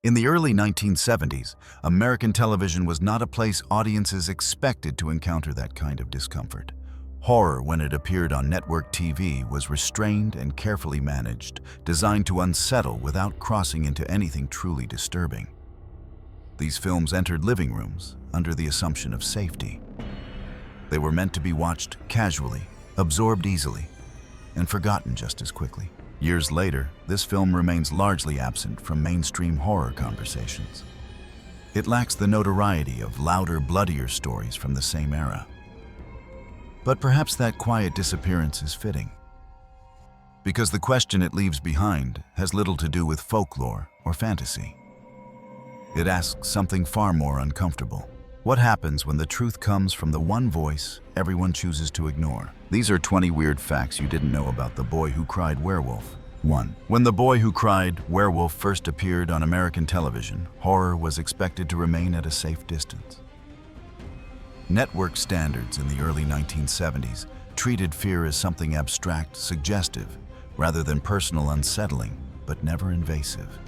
In the early 1970s, American television was not a place audiences expected to encounter that kind of discomfort. Horror, when it appeared on network TV, was restrained and carefully managed, designed to unsettle without crossing into anything truly disturbing. These films entered living rooms under the assumption of safety. They were meant to be watched casually, absorbed easily, and forgotten just as quickly. Years later, this film remains largely absent from mainstream horror conversations. It lacks the notoriety of louder, bloodier stories from the same era. But perhaps that quiet disappearance is fitting, because the question it leaves behind has little to do with folklore or fantasy. It asks something far more uncomfortable. What happens when the truth comes from the one voice everyone chooses to ignore? These are 20 weird facts you didn't know about The Boy Who Cried Werewolf. 1. When The Boy Who Cried Werewolf first appeared on American television, horror was expected to remain at a safe distance. Network standards in the early 1970s treated fear as something abstract, suggestive, rather than personal, unsettling, but never invasive.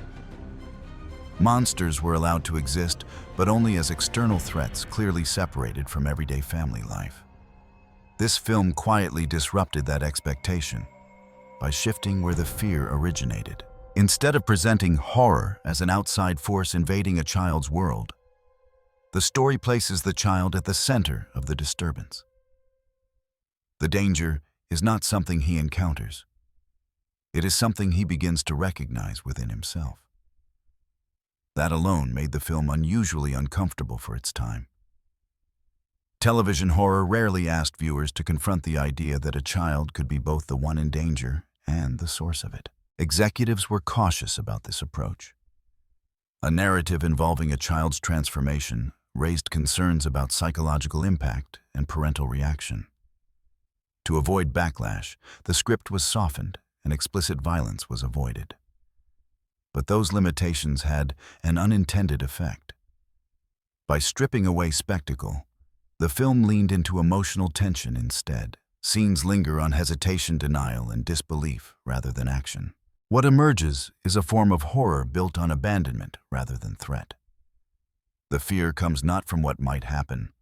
Monsters were allowed to exist, but only as external threats clearly separated from everyday family life. This film quietly disrupted that expectation by shifting where the fear originated. Instead of presenting horror as an outside force invading a child's world, the story places the child at the center of the disturbance. The danger is not something he encounters. It is something he begins to recognize within himself. That alone made the film unusually uncomfortable for its time. Television horror rarely asked viewers to confront the idea that a child could be both the one in danger and the source of it. Executives were cautious about this approach. A narrative involving a child's transformation raised concerns about psychological impact and parental reaction. To avoid backlash, the script was softened and explicit violence was avoided. But those limitations had an unintended effect. By stripping away spectacle, the film leaned into emotional tension instead. Scenes linger on hesitation, denial, and disbelief rather than action. What emerges is a form of horror built on abandonment rather than threat. The fear comes not from what might happen,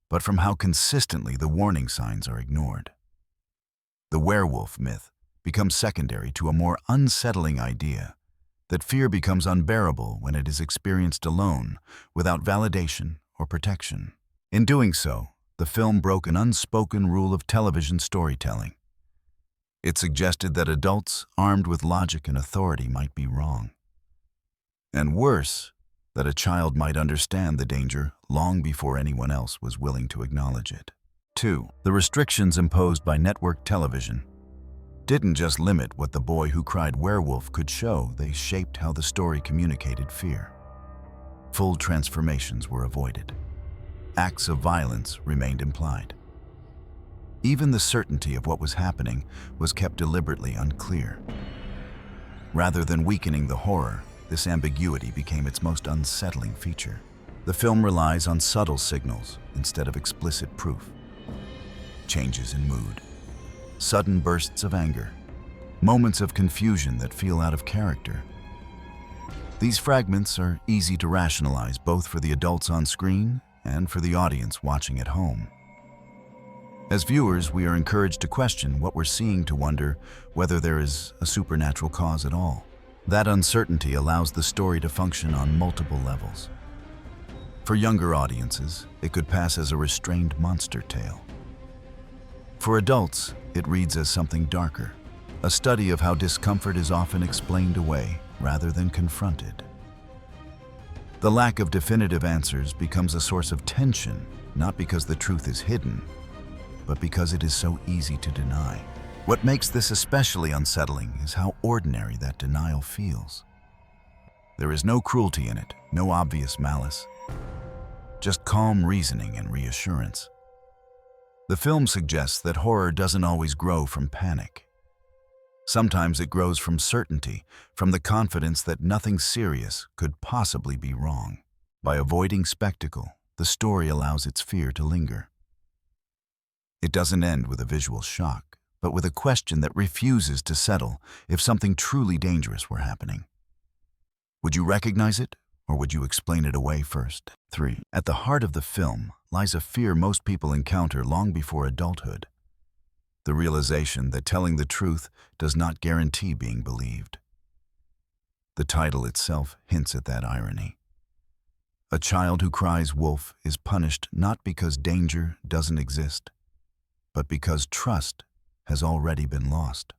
but from how consistently the warning signs are ignored. The werewolf myth becomes secondary to a more unsettling idea that fear becomes unbearable when it is experienced alone, without validation or protection. In doing so, the film broke an unspoken rule of television storytelling. It suggested that adults armed with logic and authority might be wrong. And worse, that a child might understand the danger long before anyone else was willing to acknowledge it. 2. The restrictions imposed by network television didn't just limit what The Boy Who Cried Werewolf could show, they shaped how the story communicated fear. Full transformations were avoided. Acts of violence remained implied. Even the certainty of what was happening was kept deliberately unclear. Rather than weakening the horror, this ambiguity became its most unsettling feature. The film relies on subtle signals instead of explicit proof. Changes in mood, sudden bursts of anger, moments of confusion that feel out of character. These fragments are easy to rationalize both for the adults on screen and for the audience watching at home. As viewers, we are encouraged to question what we're seeing, to wonder whether there is a supernatural cause at all. That uncertainty allows the story to function on multiple levels. For younger audiences, it could pass as a restrained monster tale. For adults, it reads as something darker, a study of how discomfort is often explained away rather than confronted. The lack of definitive answers becomes a source of tension, not because the truth is hidden, but because it is so easy to deny. What makes this especially unsettling is how ordinary that denial feels. There is no cruelty in it, no obvious malice, just calm reasoning and reassurance. The film suggests that horror doesn't always grow from panic. Sometimes it grows from certainty, from the confidence that nothing serious could possibly be wrong. By avoiding spectacle, the story allows its fear to linger. It doesn't end with a visual shock, but with a question that refuses to settle if something truly dangerous were happening. Would you recognize it, or would you explain it away first? 3. At the heart of the film lies a fear most people encounter long before adulthood. The realization that telling the truth does not guarantee being believed. The title itself hints at that irony. A child who cries wolf is punished not because danger doesn't exist, but because trust has already been lost.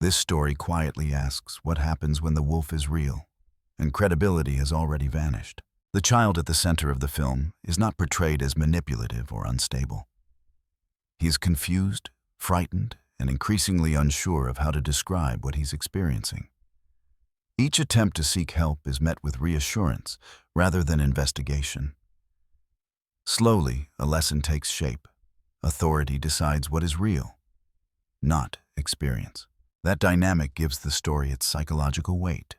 This story quietly asks what happens when the wolf is real and credibility has already vanished. The child at the center of the film is not portrayed as manipulative or unstable. He is confused, frightened, and increasingly unsure of how to describe what he's experiencing. Each attempt to seek help is met with reassurance rather than investigation. Slowly, a lesson takes shape. Authority decides what is real, not experience. That dynamic gives the story its psychological weight.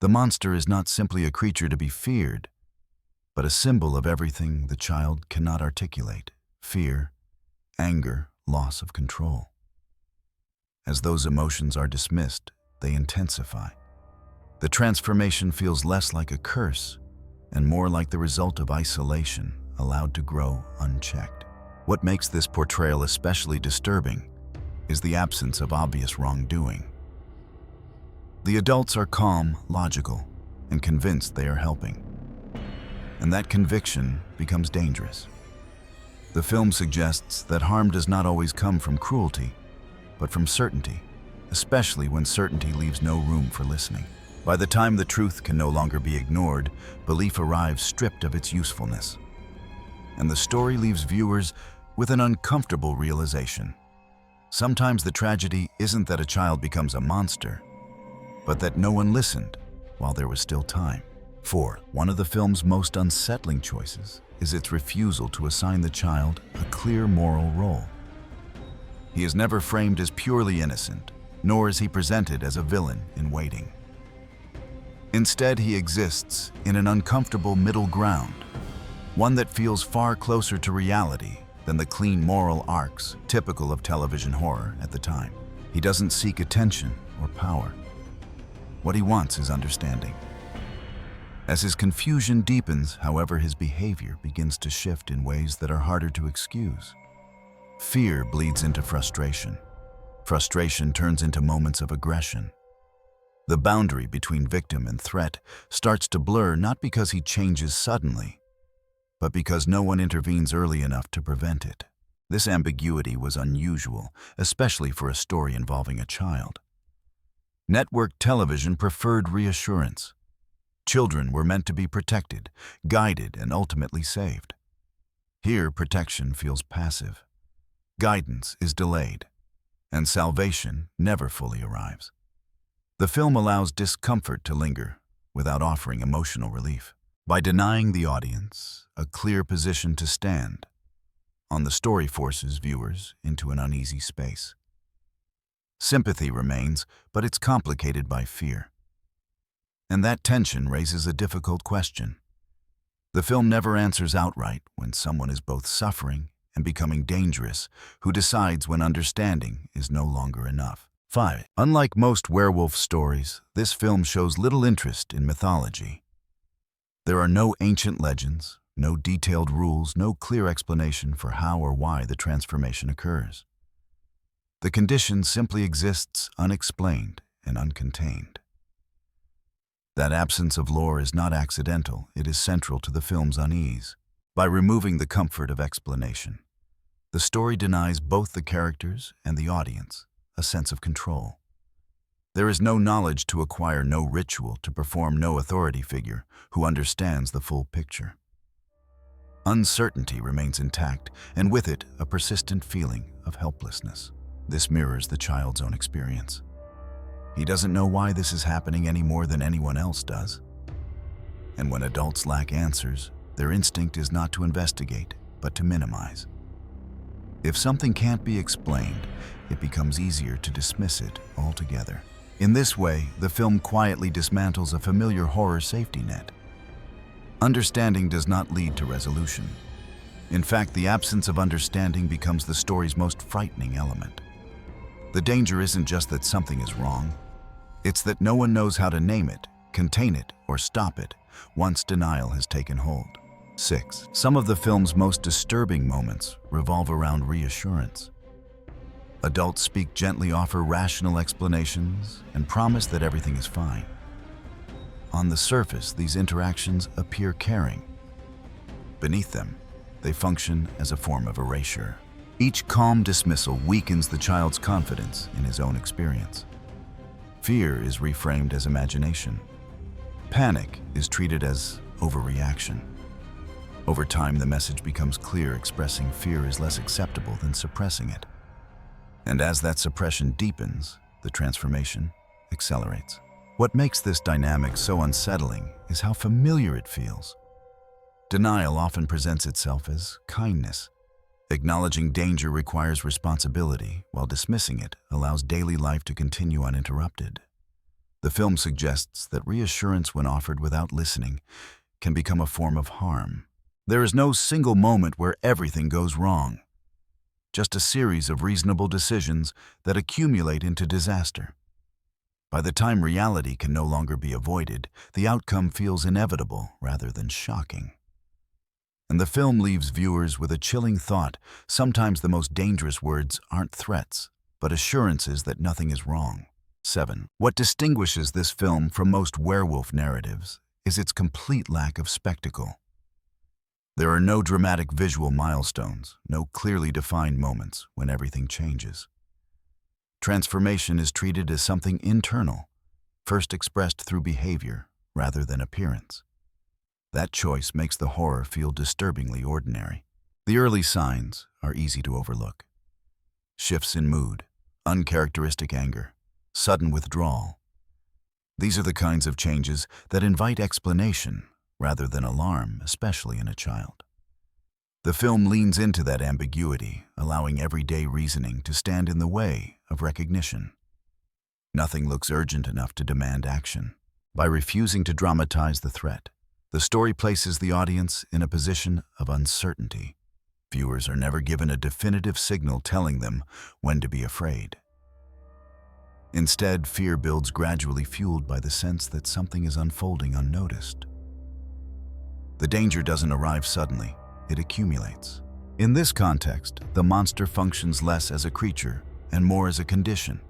The monster is not simply a creature to be feared, but a symbol of everything the child cannot articulate: fear, anger, loss of control. As those emotions are dismissed, they intensify. The transformation feels less like a curse and more like the result of isolation allowed to grow unchecked. What makes this portrayal especially disturbing is the absence of obvious wrongdoing. The adults are calm, logical, and convinced they are helping. And that conviction becomes dangerous. The film suggests that harm does not always come from cruelty, but from certainty, especially when certainty leaves no room for listening. By the time the truth can no longer be ignored, belief arrives stripped of its usefulness. And the story leaves viewers with an uncomfortable realization. Sometimes the tragedy isn't that a child becomes a monster, but that no one listened while there was still time. 4. One of the film's most unsettling choices is its refusal to assign the child a clear moral role. He is never framed as purely innocent, nor is he presented as a villain in waiting. Instead, he exists in an uncomfortable middle ground, one that feels far closer to reality than the clean moral arcs typical of television horror at the time. He doesn't seek attention or power. What he wants is understanding. As his confusion deepens, however, his behavior begins to shift in ways that are harder to excuse. Fear bleeds into frustration. Frustration turns into moments of aggression. The boundary between victim and threat starts to blur not because he changes suddenly, but because no one intervenes early enough to prevent it. This ambiguity was unusual, especially for a story involving a child. Network television preferred reassurance. Children were meant to be protected, guided, and ultimately saved. Here, protection feels passive. Guidance is delayed, and salvation never fully arrives. The film allows discomfort to linger without offering emotional relief. By denying the audience a clear position to stand on, the story forces viewers into an uneasy space. Sympathy remains, but it's complicated by fear. And that tension raises a difficult question. The film never answers outright when someone is both suffering and becoming dangerous, who decides when understanding is no longer enough. 5. Unlike most werewolf stories, this film shows little interest in mythology. There are no ancient legends, no detailed rules, no clear explanation for how or why the transformation occurs. The condition simply exists unexplained and uncontained. That absence of lore is not accidental, it is central to the film's unease. By removing the comfort of explanation, the story denies both the characters and the audience a sense of control. There is no knowledge to acquire, no ritual to perform, no authority figure who understands the full picture. Uncertainty remains intact, and with it, a persistent feeling of helplessness. This mirrors the child's own experience. He doesn't know why this is happening any more than anyone else does. And when adults lack answers, their instinct is not to investigate, but to minimize. If something can't be explained, it becomes easier to dismiss it altogether. In this way, the film quietly dismantles a familiar horror safety net. Understanding does not lead to resolution. In fact, the absence of understanding becomes the story's most frightening element. The danger isn't just that something is wrong, it's that no one knows how to name it contain it, or stop it once denial has taken hold. 6. Some of the film's most disturbing moments revolve around reassurance. Adults speak gently, offer rational explanations, and promise that everything is fine. On the surface, these interactions appear caring. Beneath them, they function as a form of erasure. Each calm dismissal weakens the child's confidence in his own experience. Fear is reframed as imagination. Panic is treated as overreaction. Over time, the message becomes clear: expressing fear is less acceptable than suppressing it. And as that suppression deepens, the transformation accelerates. What makes this dynamic so unsettling is how familiar it feels. Denial often presents itself as kindness. Acknowledging danger requires responsibility, while dismissing it allows daily life to continue uninterrupted. The film suggests that reassurance, when offered without listening, can become a form of harm. There is no single moment where everything goes wrong, just a series of reasonable decisions that accumulate into disaster. By the time reality can no longer be avoided, the outcome feels inevitable rather than shocking. And the film leaves viewers with a chilling thought: sometimes the most dangerous words aren't threats, but assurances that nothing is wrong. 7. What distinguishes this film from most werewolf narratives is its complete lack of spectacle. There are no dramatic visual milestones, no clearly defined moments when everything changes. Transformation is treated as something internal, first expressed through behavior rather than appearance. That choice makes the horror feel disturbingly ordinary. The early signs are easy to overlook. Shifts in mood, uncharacteristic anger, sudden withdrawal. These are the kinds of changes that invite explanation rather than alarm, especially in a child. The film leans into that ambiguity, allowing everyday reasoning to stand in the way of recognition. Nothing looks urgent enough to demand action. By refusing to dramatize the threat, the story places the audience in a position of uncertainty. Viewers are never given a definitive signal telling them when to be afraid. Instead, fear builds gradually, fueled by the sense that something is unfolding unnoticed. The danger doesn't arrive suddenly, it accumulates. In this context, the monster functions less as a creature and more as a condition.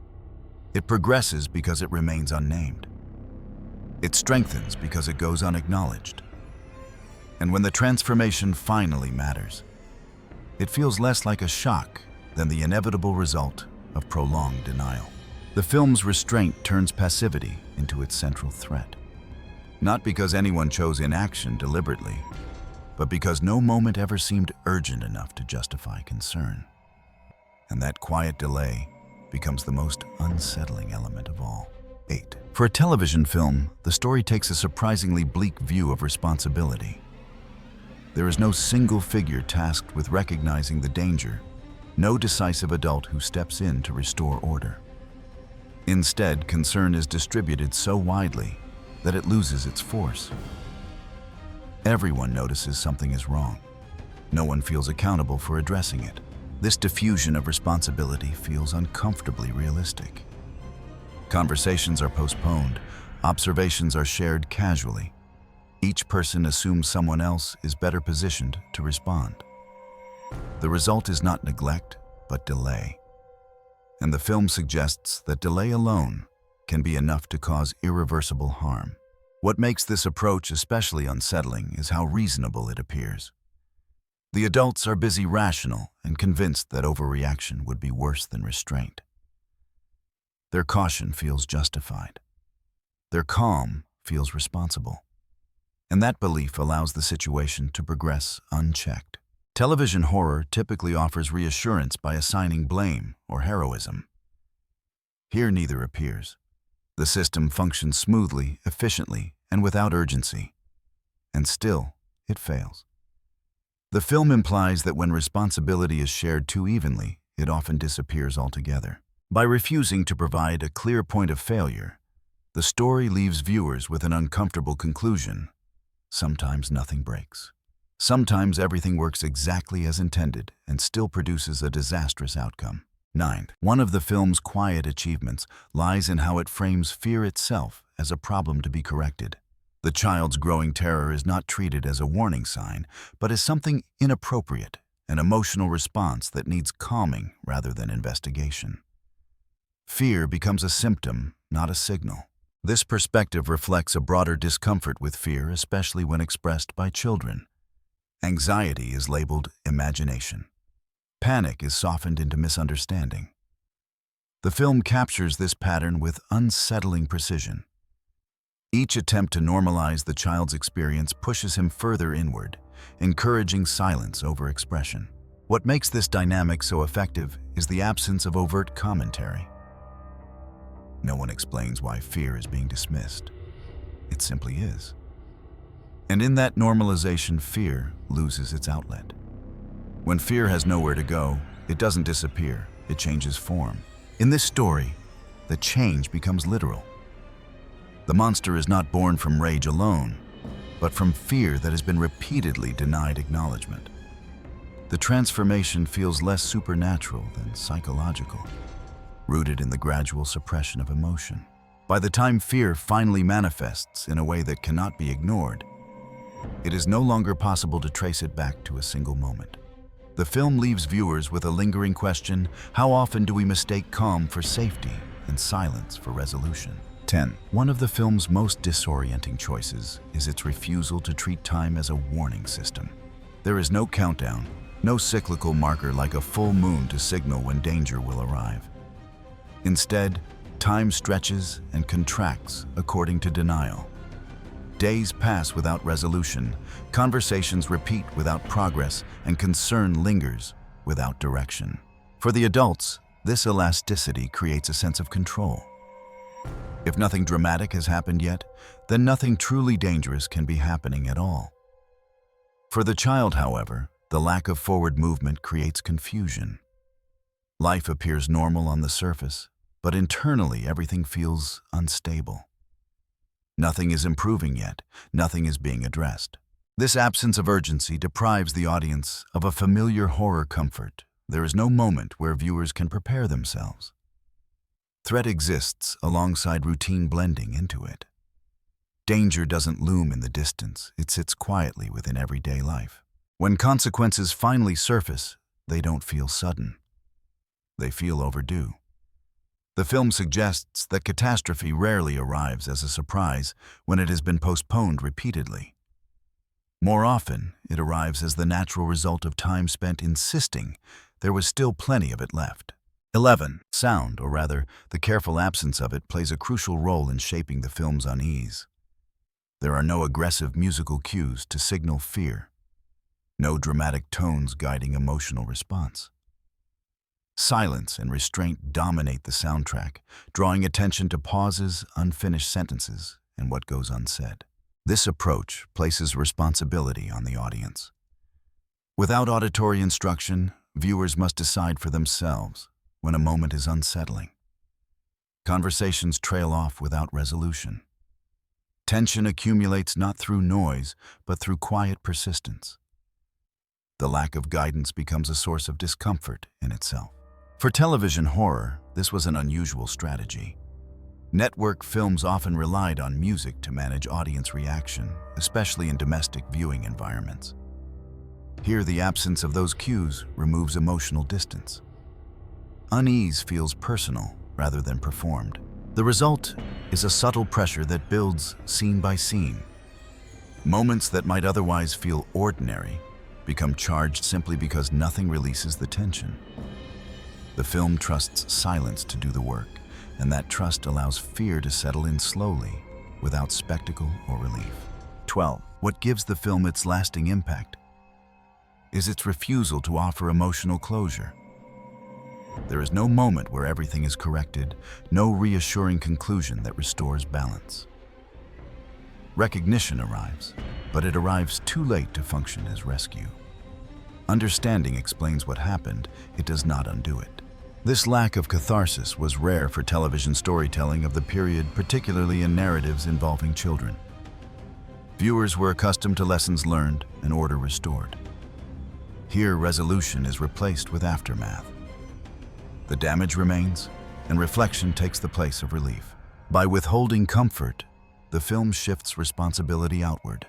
It progresses because it remains unnamed. It strengthens because it goes unacknowledged. And when the transformation finally matters, it feels less like a shock than the inevitable result of prolonged denial. The film's restraint turns passivity into its central threat. Not because anyone chose inaction deliberately, but because no moment ever seemed urgent enough to justify concern. And that quiet delay becomes the most unsettling element of all. 8. For a television film, the story takes a surprisingly bleak view of responsibility. There is no single figure tasked with recognizing the danger, no decisive adult who steps in to restore order. Instead, concern is distributed so widely that it loses its force. Everyone notices something is wrong. No one feels accountable for addressing it. This diffusion of responsibility feels uncomfortably realistic. Conversations are postponed, observations are shared casually. Each person assumes someone else is better positioned to respond. The result is not neglect, but delay. And the film suggests that delay alone can be enough to cause irreversible harm. What makes this approach especially unsettling is how reasonable it appears. The adults are busy rational and convinced that overreaction would be worse than restraint. Their caution feels justified. Their calm feels responsible. And that belief allows the situation to progress unchecked. Television horror typically offers reassurance by assigning blame or heroism. Here neither appears. The system functions smoothly, efficiently, and without urgency. And still, it fails. The film implies that when responsibility is shared too evenly, it often disappears altogether. By refusing to provide a clear point of failure, the story leaves viewers with an uncomfortable conclusion. Sometimes nothing breaks. Sometimes everything works exactly as intended and still produces a disastrous outcome. 9. One of the film's quiet achievements lies in how it frames fear itself as a problem to be corrected. The child's growing terror is not treated as a warning sign, but as something inappropriate, an emotional response that needs calming rather than investigation. Fear becomes a symptom, not a signal. This perspective reflects a broader discomfort with fear, especially when expressed by children. Anxiety is labeled imagination. Panic is softened into misunderstanding. The film captures this pattern with unsettling precision. Each attempt to normalize the child's experience pushes him further inward, encouraging silence over expression. What makes this dynamic so effective is the absence of overt commentary. No one explains why fear is being dismissed. It simply is. And in that normalization, fear loses its outlet. When fear has nowhere to go, it doesn't disappear, it changes form. In this story, the change becomes literal. The monster is not born from rage alone, but from fear that has been repeatedly denied acknowledgement. The transformation feels less supernatural than psychological, rooted in the gradual suppression of emotion. By the time fear finally manifests in a way that cannot be ignored, it is no longer possible to trace it back to a single moment. The film leaves viewers with a lingering question: how often do we mistake calm for safety and silence for resolution? 10. One of the film's most disorienting choices is its refusal to treat time as a warning system. There is no countdown, no cyclical marker like a full moon to signal when danger will arrive. Instead, time stretches and contracts according to denial. Days pass without resolution, conversations repeat without progress, and concern lingers without direction. For the adults, this elasticity creates a sense of control. If nothing dramatic has happened yet, then nothing truly dangerous can be happening at all. For the child, however, the lack of forward movement creates confusion. Life appears normal on the surface, but internally everything feels unstable. Nothing is improving yet, nothing is being addressed. This absence of urgency deprives the audience of a familiar horror comfort. There is no moment where viewers can prepare themselves. Threat exists alongside routine blending into it. Danger doesn't loom in the distance, it sits quietly within everyday life. When consequences finally surface, they don't feel sudden. They feel overdue. The film suggests that catastrophe rarely arrives as a surprise when it has been postponed repeatedly. More often, it arrives as the natural result of time spent insisting there was still plenty of it left. 11. Sound, or rather, the careful absence of it, plays a crucial role in shaping the film's unease. There are no aggressive musical cues to signal fear, no dramatic tones guiding emotional response. Silence and restraint dominate the soundtrack, drawing attention to pauses, unfinished sentences, and what goes unsaid. This approach places responsibility on the audience. Without auditory instruction, viewers must decide for themselves when a moment is unsettling. Conversations trail off without resolution. Tension accumulates not through noise, but through quiet persistence. The lack of guidance becomes a source of discomfort in itself. For television horror, this was an unusual strategy. Network films often relied on music to manage audience reaction, especially in domestic viewing environments. Here, the absence of those cues removes emotional distance. Unease feels personal rather than performed. The result is a subtle pressure that builds scene by scene. Moments that might otherwise feel ordinary become charged simply because nothing releases the tension. The film trusts silence to do the work, and that trust allows fear to settle in slowly, without spectacle or relief. 12. What gives the film its lasting impact is its refusal to offer emotional closure. There is no moment where everything is corrected, no reassuring conclusion that restores balance. Recognition arrives, but it arrives too late to function as rescue. Understanding explains what happened, it does not undo it. This lack of catharsis was rare for television storytelling of the period, particularly in narratives involving children. Viewers were accustomed to lessons learned and order restored. Here, resolution is replaced with aftermath. The damage remains, and reflection takes the place of relief. By withholding comfort, the film shifts responsibility outward.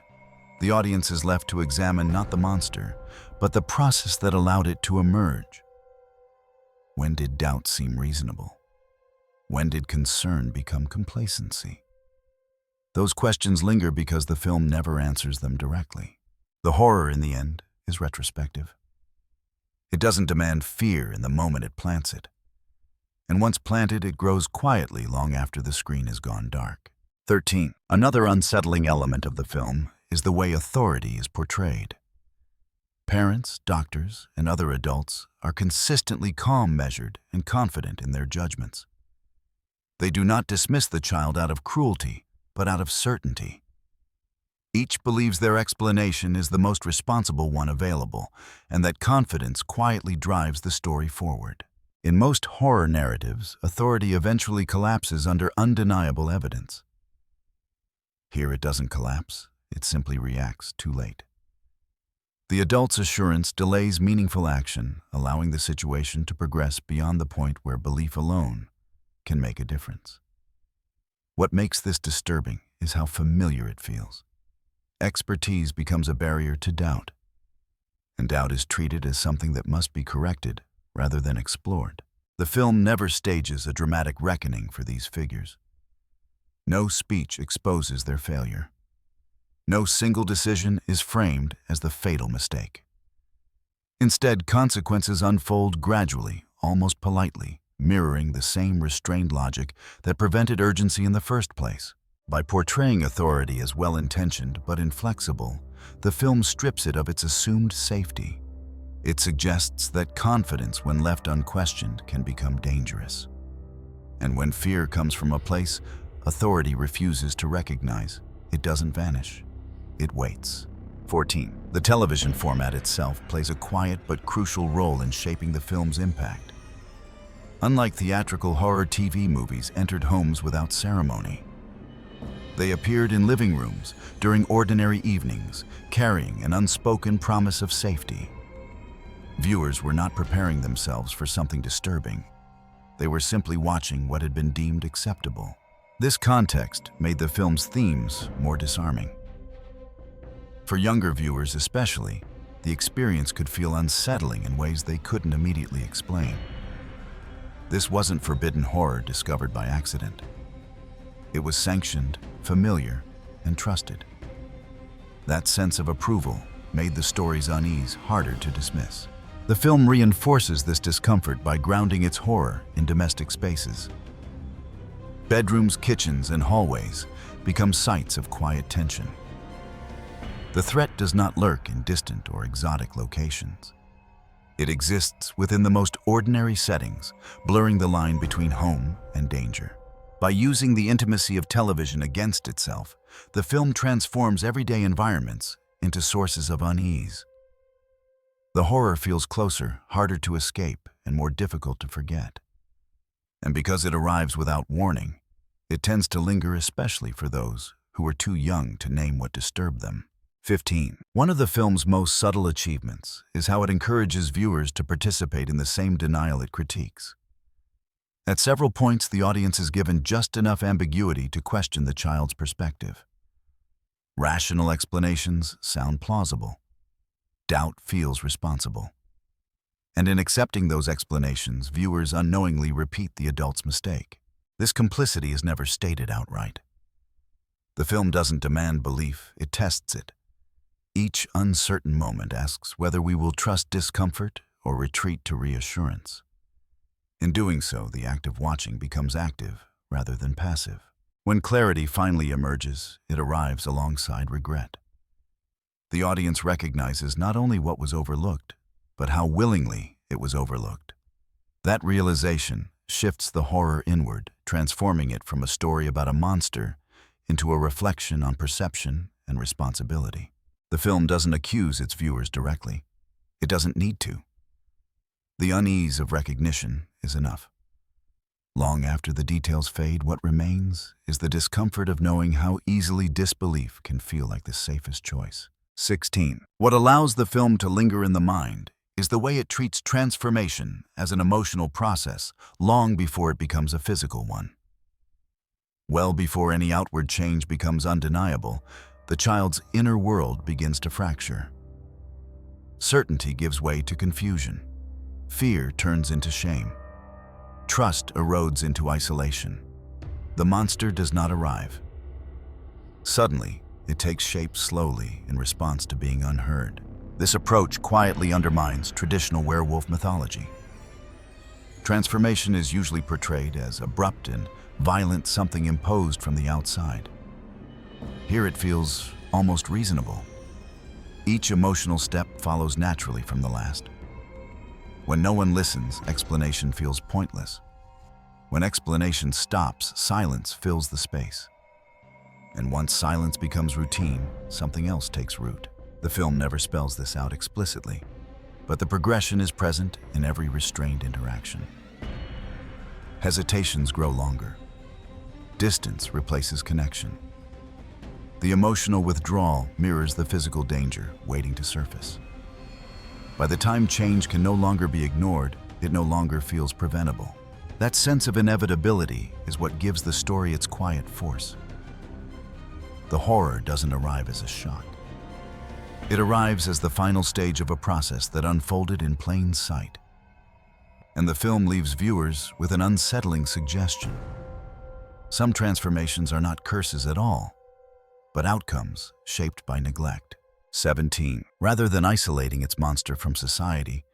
The audience is left to examine not the monster, but the process that allowed it to emerge. When did doubt seem reasonable? When did concern become complacency? Those questions linger because the film never answers them directly. The horror, in the end, is retrospective. It doesn't demand fear in the moment it plants it. And once planted, it grows quietly long after the screen has gone dark. 13. Another unsettling element of the film is the way authority is portrayed. Parents, doctors, and other adults are consistently calm, measured, and confident in their judgments. They do not dismiss the child out of cruelty, but out of certainty. Each believes their explanation is the most responsible one available, and that confidence quietly drives the story forward. In most horror narratives, authority eventually collapses under undeniable evidence. Here it doesn't collapse, it simply reacts too late. The adult's assurance delays meaningful action, allowing the situation to progress beyond the point where belief alone can make a difference. What makes this disturbing is how familiar it feels. Expertise becomes a barrier to doubt, and doubt is treated as something that must be corrected rather than explored. The film never stages a dramatic reckoning for these figures. No speech exposes their failure. No single decision is framed as the fatal mistake. Instead, consequences unfold gradually, almost politely, mirroring the same restrained logic that prevented urgency in the first place. By portraying authority as well-intentioned but inflexible, the film strips it of its assumed safety. It suggests that confidence, when left unquestioned, can become dangerous. And when fear comes from a place authority refuses to recognize, it doesn't vanish. It waits. 14. The television format itself plays a quiet but crucial role in shaping the film's impact. Unlike theatrical horror, TV movies entered homes without ceremony. They appeared in living rooms during ordinary evenings, carrying an unspoken promise of safety. Viewers were not preparing themselves for something disturbing. They were simply watching what had been deemed acceptable. This context made the film's themes more disarming. For younger viewers especially, the experience could feel unsettling in ways they couldn't immediately explain. This wasn't forbidden horror discovered by accident. It was sanctioned, familiar, and trusted. That sense of approval made the story's unease harder to dismiss. The film reinforces this discomfort by grounding its horror in domestic spaces. Bedrooms, kitchens, and hallways become sites of quiet tension. The threat does not lurk in distant or exotic locations. It exists within the most ordinary settings, blurring the line between home and danger. By using the intimacy of television against itself, the film transforms everyday environments into sources of unease. The horror feels closer, harder to escape, and more difficult to forget. And because it arrives without warning, it tends to linger, especially for those who are too young to name what disturbed them. 15. One of the film's most subtle achievements is how it encourages viewers to participate in the same denial it critiques. At several points, the audience is given just enough ambiguity to question the child's perspective. Rational explanations sound plausible. Doubt feels responsible. And in accepting those explanations, viewers unknowingly repeat the adult's mistake. This complicity is never stated outright. The film doesn't demand belief, it tests it. Each uncertain moment asks whether we will trust discomfort or retreat to reassurance. In doing so, the act of watching becomes active rather than passive. When clarity finally emerges, it arrives alongside regret. The audience recognizes not only what was overlooked, but how willingly it was overlooked. That realization shifts the horror inward, transforming it from a story about a monster into a reflection on perception and responsibility. The film doesn't accuse its viewers directly. It doesn't need to. The unease of recognition is enough. Long after the details fade, what remains is the discomfort of knowing how easily disbelief can feel like the safest choice. 16. What allows the film to linger in the mind is the way it treats transformation as an emotional process long before it becomes a physical one. Well before any outward change becomes undeniable, the child's inner world begins to fracture. Certainty gives way to confusion. Fear turns into shame. Trust erodes into isolation. The monster does not arrive. Suddenly, it takes shape slowly in response to being unheard. This approach quietly undermines traditional werewolf mythology. Transformation is usually portrayed as abrupt and violent, something imposed from the outside. Here it feels almost reasonable. Each emotional step follows naturally from the last. When no one listens, explanation feels pointless. When explanation stops, silence fills the space. And once silence becomes routine, something else takes root. The film never spells this out explicitly, but the progression is present in every restrained interaction. Hesitations grow longer. Distance replaces connection. The emotional withdrawal mirrors the physical danger waiting to surface. By the time change can no longer be ignored, it no longer feels preventable. That sense of inevitability is what gives the story its quiet force. The horror doesn't arrive as a shock. It arrives as the final stage of a process that unfolded in plain sight. And the film leaves viewers with an unsettling suggestion. Some transformations are not curses at all, but outcomes shaped by neglect. 17. Rather than isolating its monster from society,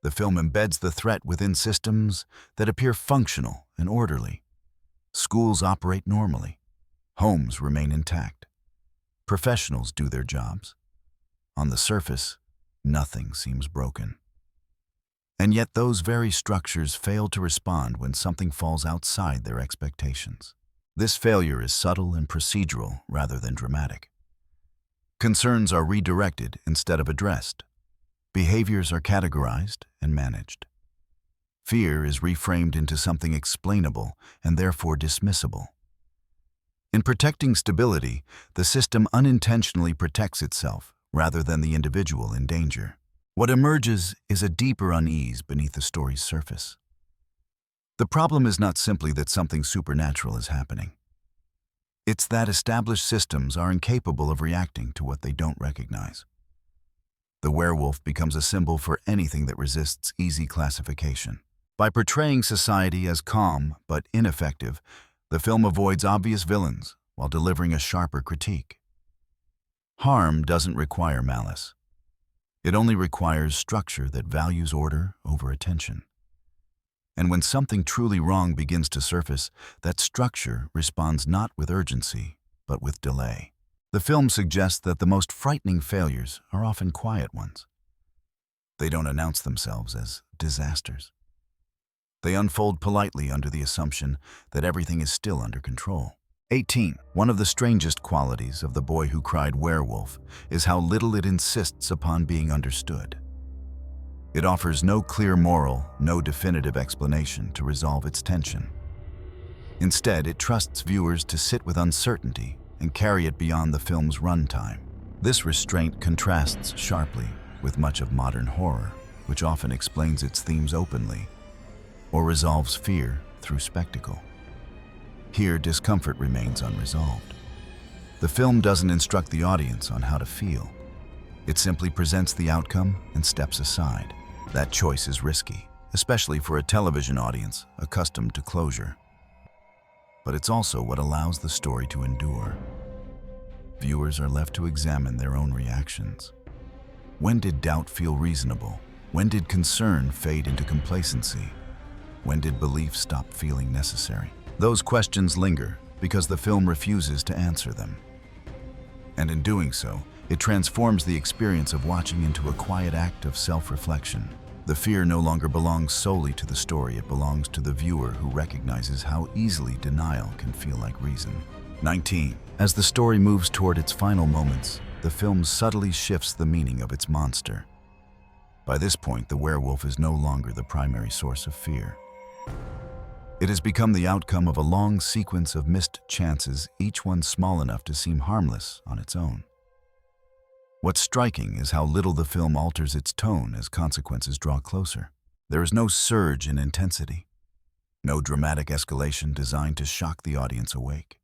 the film embeds the threat within systems that appear functional and orderly. Schools operate normally. Homes remain intact. Professionals do their jobs. On the surface, nothing seems broken. And yet those very structures fail to respond when something falls outside their expectations. This failure is subtle and procedural rather than dramatic. Concerns are redirected instead of addressed. Behaviors are categorized and managed. Fear is reframed into something explainable and therefore dismissible. In protecting stability, the system unintentionally protects itself rather than the individual in danger. What emerges is a deeper unease beneath the story's surface. The problem is not simply that something supernatural is happening. It's that established systems are incapable of reacting to what they don't recognize. The werewolf becomes a symbol for anything that resists easy classification. By portraying society as calm but ineffective, the film avoids obvious villains while delivering a sharper critique. Harm doesn't require malice. It only requires structure that values order over attention. And when something truly wrong begins to surface, that structure responds not with urgency, but with delay. The film suggests that the most frightening failures are often quiet ones. They don't announce themselves as disasters. They unfold politely under the assumption that everything is still under control. 18. One of the strangest qualities of The Boy Who Cried Werewolf is how little it insists upon being understood. It offers no clear moral, no definitive explanation to resolve its tension. Instead, it trusts viewers to sit with uncertainty and carry it beyond the film's runtime. This restraint contrasts sharply with much of modern horror, which often explains its themes openly or resolves fear through spectacle. Here, discomfort remains unresolved. The film doesn't instruct the audience on how to feel. It simply presents the outcome and steps aside. That choice is risky, especially for a television audience accustomed to closure. But it's also what allows the story to endure. Viewers are left to examine their own reactions. When did doubt feel reasonable? When did concern fade into complacency? When did belief stop feeling necessary? Those questions linger because the film refuses to answer them. And in doing so, it transforms the experience of watching into a quiet act of self-reflection. The fear no longer belongs solely to the story, it belongs to the viewer who recognizes how easily denial can feel like reason. 19. As the story moves toward its final moments, the film subtly shifts the meaning of its monster. By this point, the werewolf is no longer the primary source of fear. It has become the outcome of a long sequence of missed chances, each one small enough to seem harmless on its own. What's striking is how little the film alters its tone as consequences draw closer. There is no surge in intensity, no dramatic escalation designed to shock the audience awake.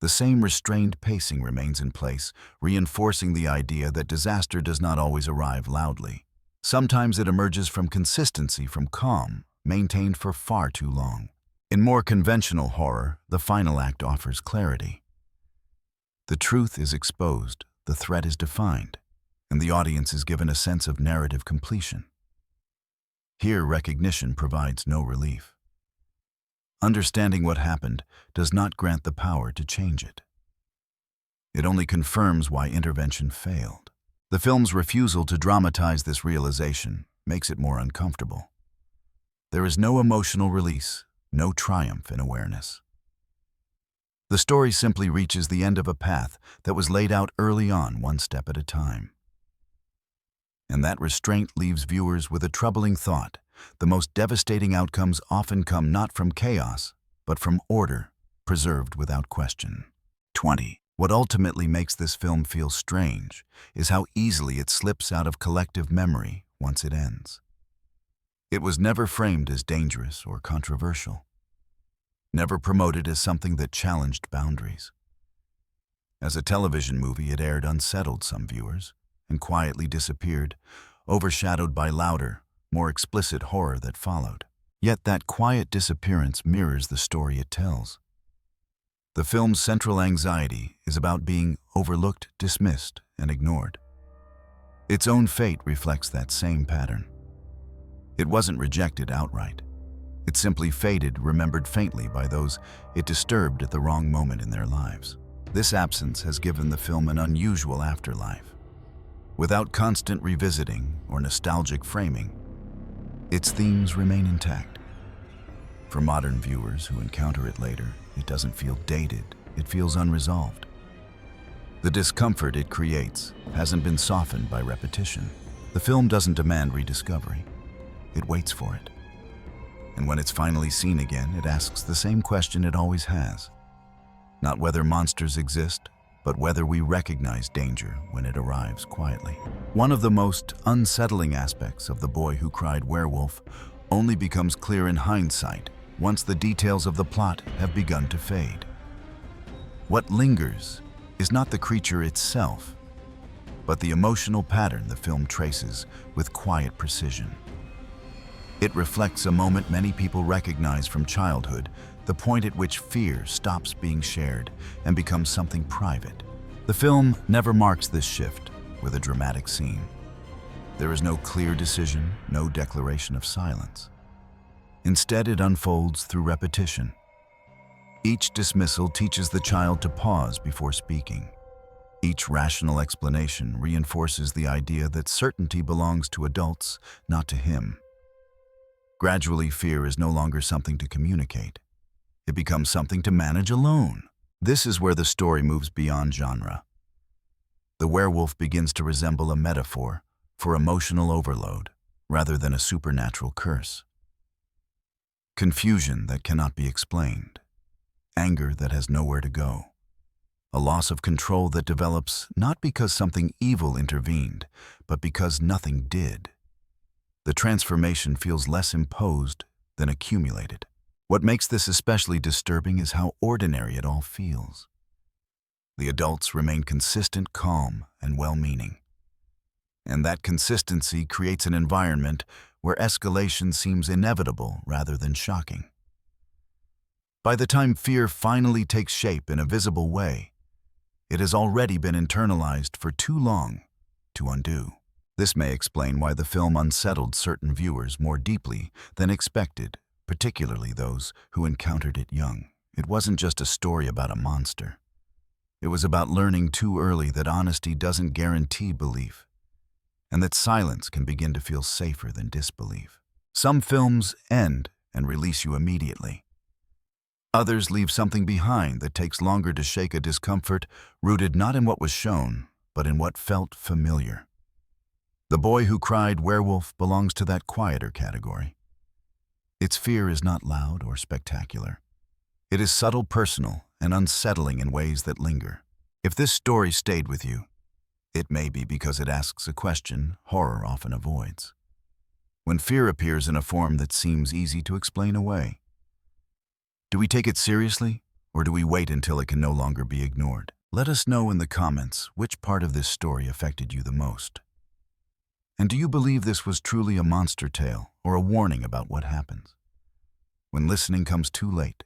The same restrained pacing remains in place, reinforcing the idea that disaster does not always arrive loudly. Sometimes it emerges from consistency, from calm, maintained for far too long. In more conventional horror, the final act offers clarity. The truth is exposed, the threat is defined, and the audience is given a sense of narrative completion. Here, recognition provides no relief. Understanding what happened does not grant the power to change it. It only confirms why intervention failed. The film's refusal to dramatize this realization makes it more uncomfortable. There is no emotional release, no triumph in awareness. The story simply reaches the end of a path that was laid out early on, one step at a time. And that restraint leaves viewers with a troubling thought. The most devastating outcomes often come not from chaos, but from order, preserved without question. 20. What ultimately makes this film feel strange is how easily it slips out of collective memory once it ends. It was never framed as dangerous or controversial, never promoted as something that challenged boundaries. As a television movie, it aired unsettled some viewers and quietly disappeared, overshadowed by louder, more explicit horror that followed. Yet that quiet disappearance mirrors the story it tells. The film's central anxiety is about being overlooked, dismissed, and ignored. Its own fate reflects that same pattern. It wasn't rejected outright. It simply faded, remembered faintly by those it disturbed at the wrong moment in their lives. This absence has given the film an unusual afterlife. Without constant revisiting or nostalgic framing, its themes remain intact. For modern viewers who encounter it later, it doesn't feel dated, it feels unresolved. The discomfort it creates hasn't been softened by repetition. The film doesn't demand rediscovery, it waits for it. And when it's finally seen again, it asks the same question it always has. Not whether monsters exist, but whether we recognize danger when it arrives quietly. One of the most unsettling aspects of The Boy Who Cried Werewolf only becomes clear in hindsight once the details of the plot have begun to fade. What lingers is not the creature itself, but the emotional pattern the film traces with quiet precision. It reflects a moment many people recognize from childhood, the point at which fear stops being shared and becomes something private. The film never marks this shift with a dramatic scene. There is no clear decision, no declaration of silence. Instead, it unfolds through repetition. Each dismissal teaches the child to pause before speaking. Each rational explanation reinforces the idea that certainty belongs to adults, not to him. Gradually, fear is no longer something to communicate. It becomes something to manage alone. This is where the story moves beyond genre. The werewolf begins to resemble a metaphor for emotional overload rather than a supernatural curse. Confusion that cannot be explained. Anger that has nowhere to go. A loss of control that develops not because something evil intervened, but because nothing did. The transformation feels less imposed than accumulated. What makes this especially disturbing is how ordinary it all feels. The adults remain consistent, calm, and well-meaning. And that consistency creates an environment where escalation seems inevitable rather than shocking. By the time fear finally takes shape in a visible way, it has already been internalized for too long to undo. This may explain why the film unsettled certain viewers more deeply than expected, particularly those who encountered it young. It wasn't just a story about a monster. It was about learning too early that honesty doesn't guarantee belief, and that silence can begin to feel safer than disbelief. Some films end and release you immediately. Others leave something behind that takes longer to shake a discomfort rooted not in what was shown, but in what felt familiar. The Boy Who Cried Werewolf belongs to that quieter category. Its fear is not loud or spectacular. It is subtle, personal, and unsettling in ways that linger. If this story stayed with you, it may be because it asks a question horror often avoids. When fear appears in a form that seems easy to explain away, do we take it seriously, Or do we wait until it can no longer be ignored? Let us know in the comments which part of this story affected you the most. And do you believe this was truly a monster tale or a warning about what happens when listening comes too late?